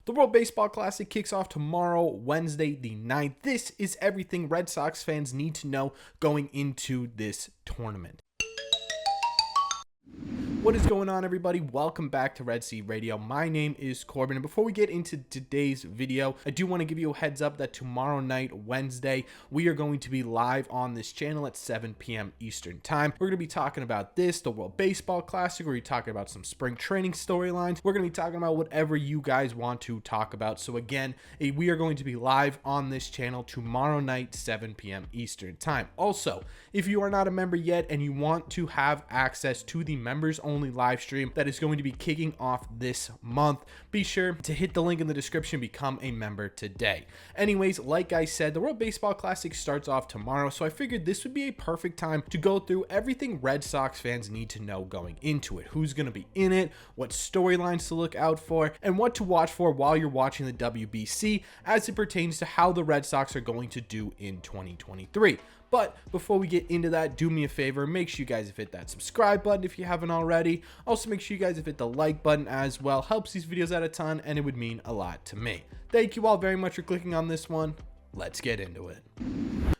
The World Baseball Classic kicks off tomorrow, Wednesday the 9th. This is everything Red Sox fans need to know going into this tournament. What is going on, everybody? Welcome back to Red Sea Radio. My name is Corbin, and before we get into today's video, I do want to give you a heads up that tomorrow night, Wednesday, we are going to be live on this channel at 7 p.m. Eastern Time. We're going to be talking about the World Baseball Classic. We're going to be talking about some spring training storylines. We're going to be talking about whatever you guys want to talk about. So again, we are going to be live on this channel tomorrow night, 7 p.m. Eastern Time. Also, if you are not a member yet and you want to have access to the members only live stream that is going to be kicking off this month, be sure to hit the link in the description, become a member today. Anyways, like I said, the World Baseball Classic starts off tomorrow, so I figured this would be a perfect time to go through everything Red Sox fans need to know going into it. Who's going to be in it, what storylines to look out for, and what to watch for while you're watching the WBC as it pertains to how the Red Sox are going to do in 2023. But before we get into that, do me a favor, make sure you guys hit that subscribe button if you haven't already. Also, make sure you guys hit the like button as well. Helps these videos out a ton, and it would mean a lot to me. Thank you all very much for clicking on this one. Let's get into it.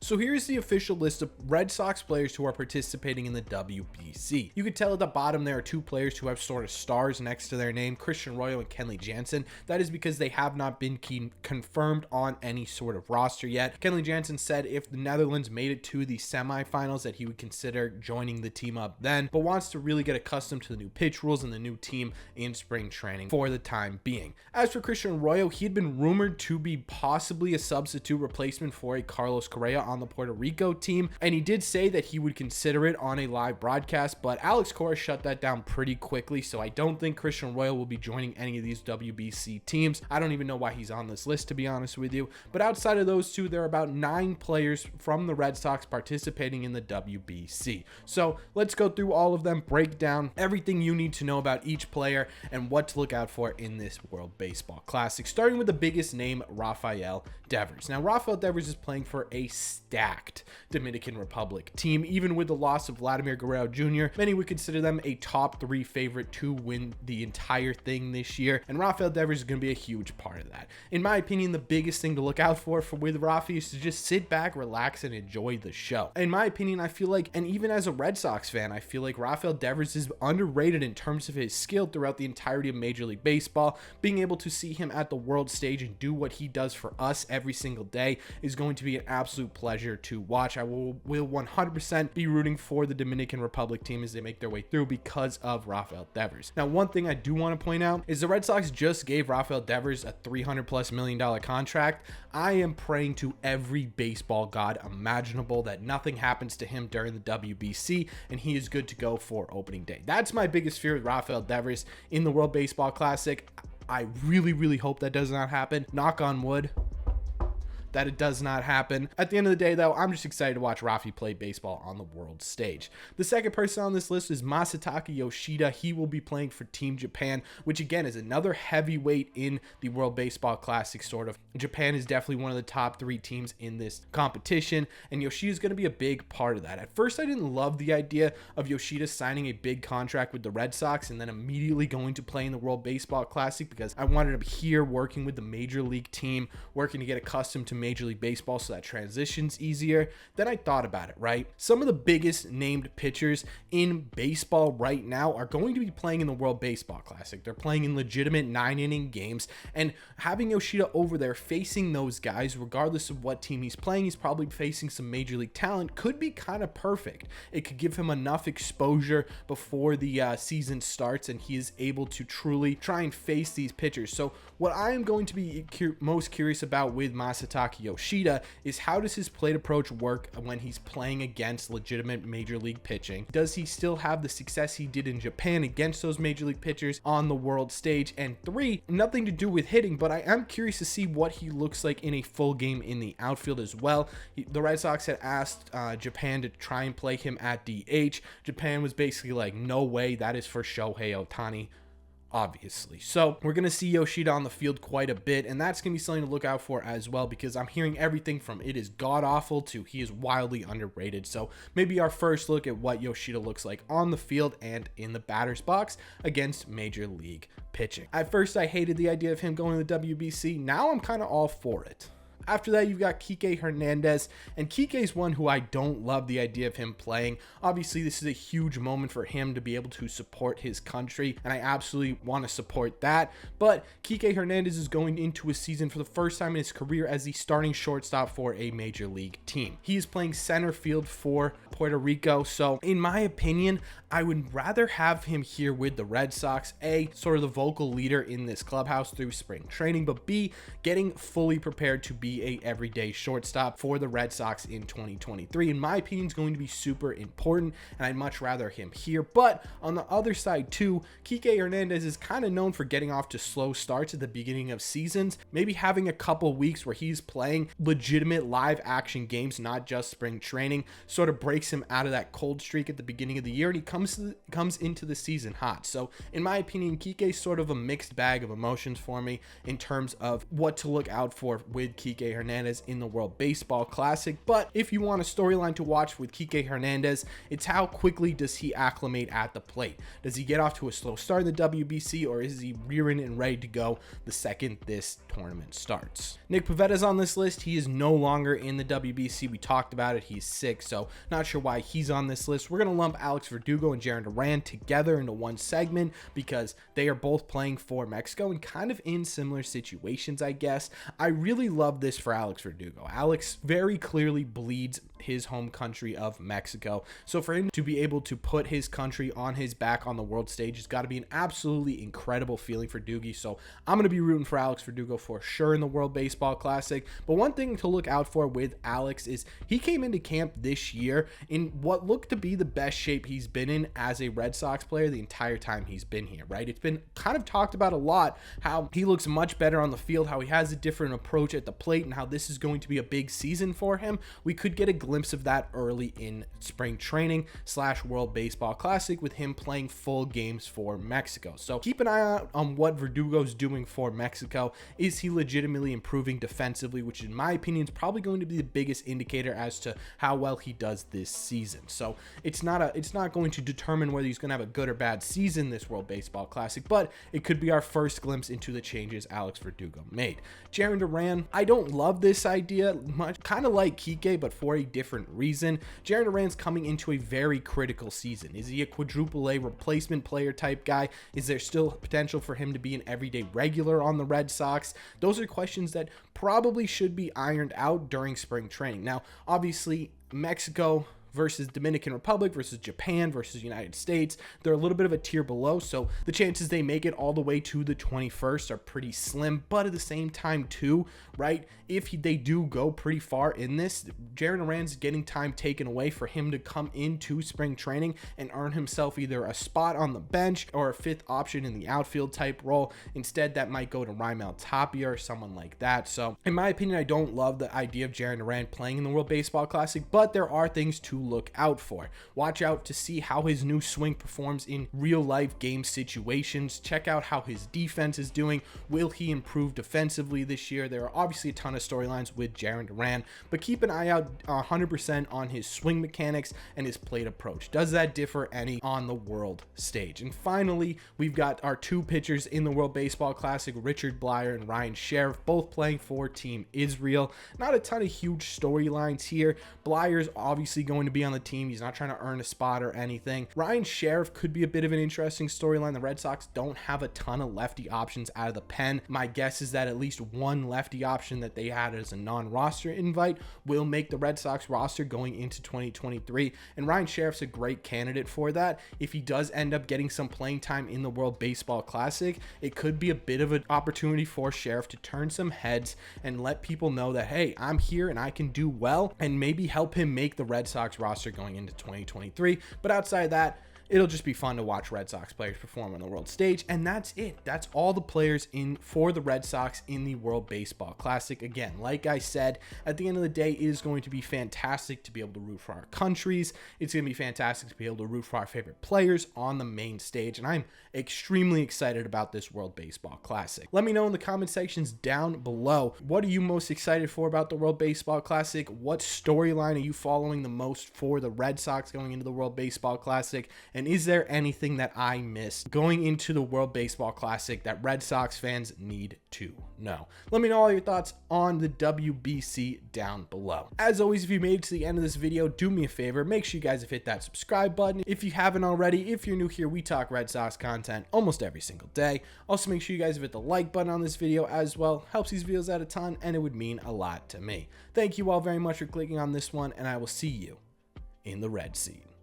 So here's the official list of Red Sox players who are participating in the WBC. You can tell at the bottom there are two players who have sort of stars next to their name, Christian Arroyo and Kenley Jansen. That is because they have not been confirmed on any sort of roster yet. Kenley Jansen said if the Netherlands made it to the semifinals that he would consider joining the team up then, but wants to really get accustomed to the new pitch rules and the new team in spring training for the time being. As for Christian Arroyo, he had been rumored to be possibly a substitute replacement for a Carlos Correa on the Puerto Rico team, and he did say that he would consider it on a live broadcast, but Alex Cora shut that down pretty quickly, so I don't think Christian Arroyo will be joining any of these WBC teams. I don't even know why he's on this list, to be honest with you, but outside of those two, there are about 9 players from the Red Sox participating in the WBC. So let's go through all of them, break down everything you need to know about each player and what to look out for in this World Baseball Classic, starting with the biggest name, Rafael Devers. Now, Rafael Devers is playing for a stacked Dominican Republic team. Even with the loss of Vladimir Guerrero Jr., many would consider them a top 3 favorite to win the entire thing this year, and Rafael Devers is going to be a huge part of that. In my opinion, the biggest thing to look out for with Rafi is to just sit back, relax, and enjoy the show. In my opinion, I feel like, and even as a Red Sox fan, I feel like Rafael Devers is underrated in terms of his skill throughout the entirety of Major League Baseball. Being able to see him at the world stage and do what he does for us every single day is going to be an absolute pleasure to watch. I will 100% be rooting for the Dominican Republic team as they make their way through because of Rafael Devers. Now, one thing I do want to point out is the Red Sox just gave Rafael Devers a $300+ million contract. I am praying to every baseball god imaginable that nothing happens to him during the WBC and he is good to go for opening day. That's my biggest fear with Rafael Devers in the World Baseball Classic. I really hope that does not happen. Knock on wood that it does not happen. At the end of the day, though, I'm just excited to watch Rafi play baseball on the world stage. The second person on this list is Masataka Yoshida. He will be playing for Team Japan, which again is another heavyweight in the World Baseball Classic, sort of. Japan is definitely one of the top 3 teams in this competition, and Yoshida is going to be a big part of that. At first, I didn't love the idea of Yoshida signing a big contract with the Red Sox and then immediately going to play in the World Baseball Classic because I wanted him here working with the Major League team, working to get accustomed to Major League Baseball so that transition's easier. Then I thought about it, right? Some of the biggest named pitchers in baseball right now are going to be playing in the World Baseball Classic. They're playing in legitimate 9-inning games, and having Yoshida over there facing those guys, regardless of what team he's playing, he's probably facing some Major League talent, could be kind of perfect. It could give him enough exposure before the season starts and he is able to truly try and face these pitchers. So what I am going to be most curious about with Masataka Yoshida is how does his plate approach work when he's playing against legitimate Major League pitching? Does he still have the success he did in Japan against those Major League pitchers on the world stage? And 3, nothing to do with hitting, but I am curious to see what he looks like in a full game in the outfield as well. The Red Sox had asked Japan to try and play him at DH. Japan was basically like, no way, that is for Shohei Ohtani. obviously. So we're going to see Yoshida on the field quite a bit, and that's going to be something to look out for as well, because I'm hearing everything from it is god-awful to he is wildly underrated. So maybe our first look at what Yoshida looks like on the field and in the batter's box against major league pitching. At first, I hated the idea of him going to the WBC. Now I'm kind of all for it. After that, you've got Kike Hernandez, and Kike's one who I don't love the idea of him playing. Obviously, this is a huge moment for him to be able to support his country, and I absolutely want to support that. But Kike Hernandez is going into a season for the first time in his career as the starting shortstop for a major league team. He is playing center field for Puerto Rico, so in my opinion, I would rather have him here with the Red Sox, A, sort of the vocal leader in this clubhouse through spring training, but B, getting fully prepared to be a everyday shortstop for the Red Sox in 2023. In my opinion, is going to be super important, and I'd much rather him here. But on the other side too, Kike Hernandez is kind of known for getting off to slow starts at the beginning of seasons, maybe having a couple weeks where he's playing legitimate live action games, not just spring training, sort of breaks him out of that cold streak at the beginning of the year, and he comes into the season hot. So in my opinion, Kike's sort of a mixed bag of emotions for me in terms of what to look out for with Kike Hernandez in the World Baseball Classic. But if you want a storyline to watch with Kike Hernandez, it's how quickly does he acclimate at the plate. Does he get off to a slow start in the WBC, or is he rearing and ready to go the second this tournament starts? Nick Pavetta's on this list. He is no longer in the WBC. We talked about it. He's sick, so not sure why he's on this list. We're going to lump Alex Verdugo and Jarren Duran together into one segment because they are both playing for Mexico and kind of in similar situations, I guess. I really love this for Alex Verdugo. Alex very clearly bleeds his home country of Mexico. So for him to be able to put his country on his back on the world stage has got to be an absolutely incredible feeling for Doogie. So I'm going to be rooting for Alex Verdugo for sure in the World Baseball Classic. But one thing to look out for with Alex is he came into camp this year in what looked to be the best shape he's been in as a Red Sox player the entire time he's been here, right? It's been kind of talked about a lot how he looks much better on the field, how he has a different approach at the plate, and how this is going to be a big season for him. We could get a glimpse of that early in spring training / World Baseball Classic with him playing full games for Mexico. So keep an eye out on what Verdugo's doing for Mexico. Is he legitimately improving defensively, which in my opinion is probably going to be the biggest indicator as to how well he does this season. So it's not going to determine whether he's going to have a good or bad season this World Baseball Classic, but it could be our first glimpse into the changes Alex Verdugo made. Jarren Duran, I don't love this idea much, kind of like Kike, but for a different reason. Jarren Duran's coming into a very critical season. Is he a quadruple A replacement player type guy? Is there still potential for him to be an everyday regular on the Red Sox? Those are questions that probably should be ironed out during spring training. Now, obviously, Mexico versus Dominican Republic versus Japan versus United States, they're a little bit of a tier below, so the chances they make it all the way to the 21st are pretty slim. But at the same time too, right, if they do go pretty far in this, Jarren Duran's getting time taken away for him to come into spring training and earn himself either a spot on the bench or a fifth option in the outfield type role. Instead, that might go to Raimel Tapia or someone like that. So in my opinion, I don't love the idea of Jarren Duran playing in the World Baseball Classic, but there are things to look out for. Watch out to see how his new swing performs in real life game situations. Check out how his defense is doing. Will he improve defensively this year? There are obviously a ton of storylines with Jarren Duran, but keep an eye out 100% on his swing mechanics and his plate approach. Does that differ any on the world stage? And finally, we've got our two pitchers in the World Baseball Classic, Richard Bleier and Ryan Sheriff, both playing for Team Israel. Not a ton of huge storylines here. Bleier's obviously going to be on the team. He's not trying to earn a spot or anything. Ryan Sheriff could be a bit of an interesting storyline. The Red Sox don't have a ton of lefty options out of the pen. My guess is that at least one lefty option that they had as a non-roster invite will make the Red Sox roster going into 2023, and Ryan Sheriff's a great candidate for that. If he does end up getting some playing time in the World Baseball Classic, it could be a bit of an opportunity for Sheriff to turn some heads and let people know that, hey, I'm here and I can do well, and maybe help him make the Red Sox roster going into 2023. But outside of that, it'll just be fun to watch Red Sox players perform on the world stage. And that's it. That's all the players in for the Red Sox in the World Baseball Classic. Again, like I said, at the end of the day, it is going to be fantastic to be able to root for our countries. It's going to be fantastic to be able to root for our favorite players on the main stage. And I'm extremely excited about this World Baseball Classic. Let me know in the comment sections down below. What are you most excited for about the World Baseball Classic? What storyline are you following the most for the Red Sox going into the World Baseball Classic? And is there anything that I missed going into the World Baseball Classic that Red Sox fans need to know? Let me know all your thoughts on the WBC down below. As always, if you made it to the end of this video, do me a favor, make sure you guys have hit that subscribe button if you haven't already. If you're new here, we talk Red Sox content almost every single day. Also, make sure you guys have hit the like button on this video as well. Helps these videos out a ton, and it would mean a lot to me. Thank you all very much for clicking on this one, and I will see you in the red seat.